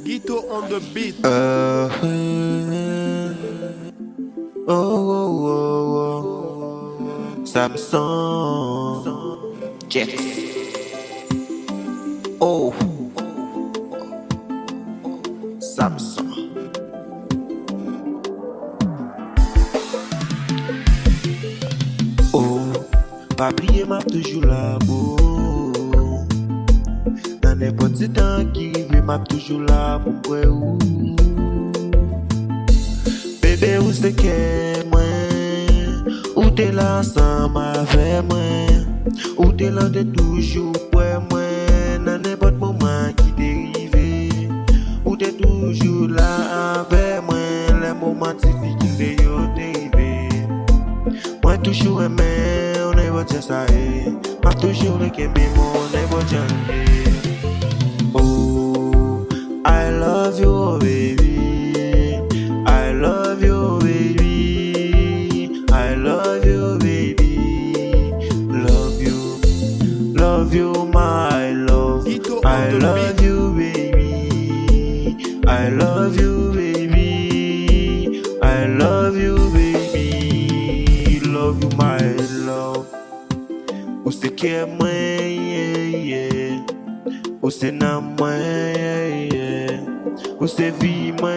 Gito on the beat. Oh, oh, oh, oh. Samson Jex. Oh, Samson. Oh, pas oublier m'a toujours là, beau. Dans n'importe temps qui arrive, m'a toujours là pour moi. Bébé, où c'est que moi? Où t'es là ensemble avec moi? Où t'es là de toujours pour moi? Dans n'importe moment qui dérive. Où t'es toujours là avec moi? Les moments difficiles de yo dérivé. Moi toujours aimé, on est votre ça est. M'a toujours aimé, on est votre oh, I love you, baby. I love you, baby. I love you, baby. Love you, my love. I love you, baby. I love you, baby. I love you, baby. Love you, my love. Ou c'est que moi, yeah. Ou c'est na moi, yeah. Ou c'est vie moi.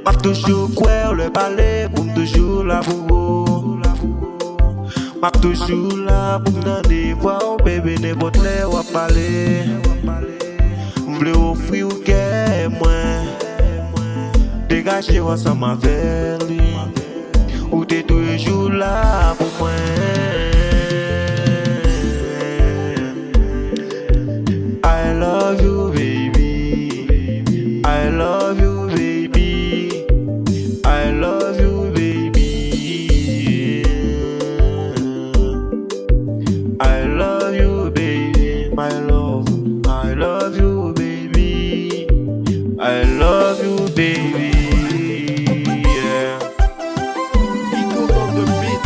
M'a toujours quoi le palais pour toujours la pour m'a toujours là pour donner voix au bébé n'importe où à parler. M'vle offrir ou qu'est moi. Dégagez moi ça m'a fait lui. Ou t'es toujours là pour moi. I love you, baby. I love you, baby. I love you, baby. I love you, baby. My love. I love you, baby. I love you, baby. Yeah. Gito on the beat.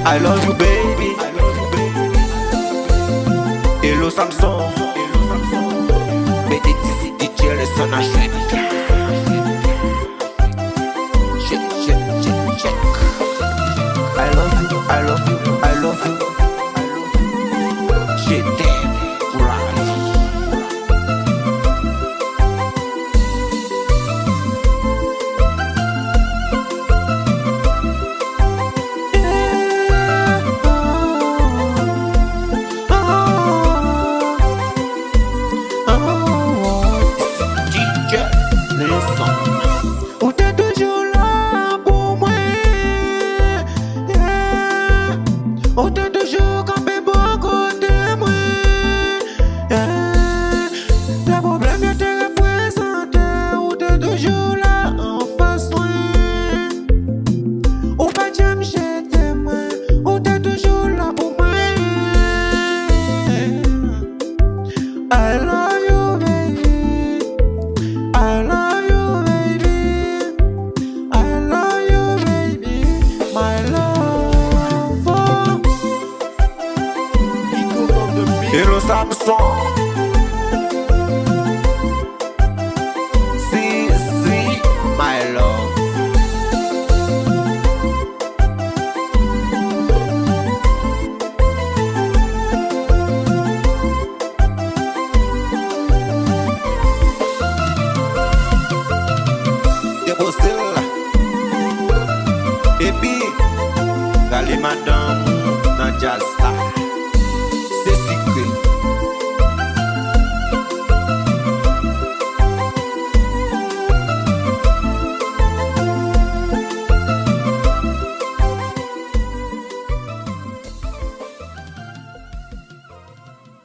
I love you, baby. Hello, Samson. Baby, DJ, listen, I shake. Check. I love you, I love you, I love you. Je t'aime pour la vie. Où t'es toujours là pour moi, yeah. Où t'es toujours campé pour côté moi, yeah. Les problèmes yo te représenté. Où t'es toujours là en face moi. Où pas jamais j'étais moi. Où t'es toujours là pour moi. I love you, baby. I love you, baby. I love you, baby. My love. Gito on the beat. Hello, Samson. See, my love. Et puis, allez madame, dans jazz.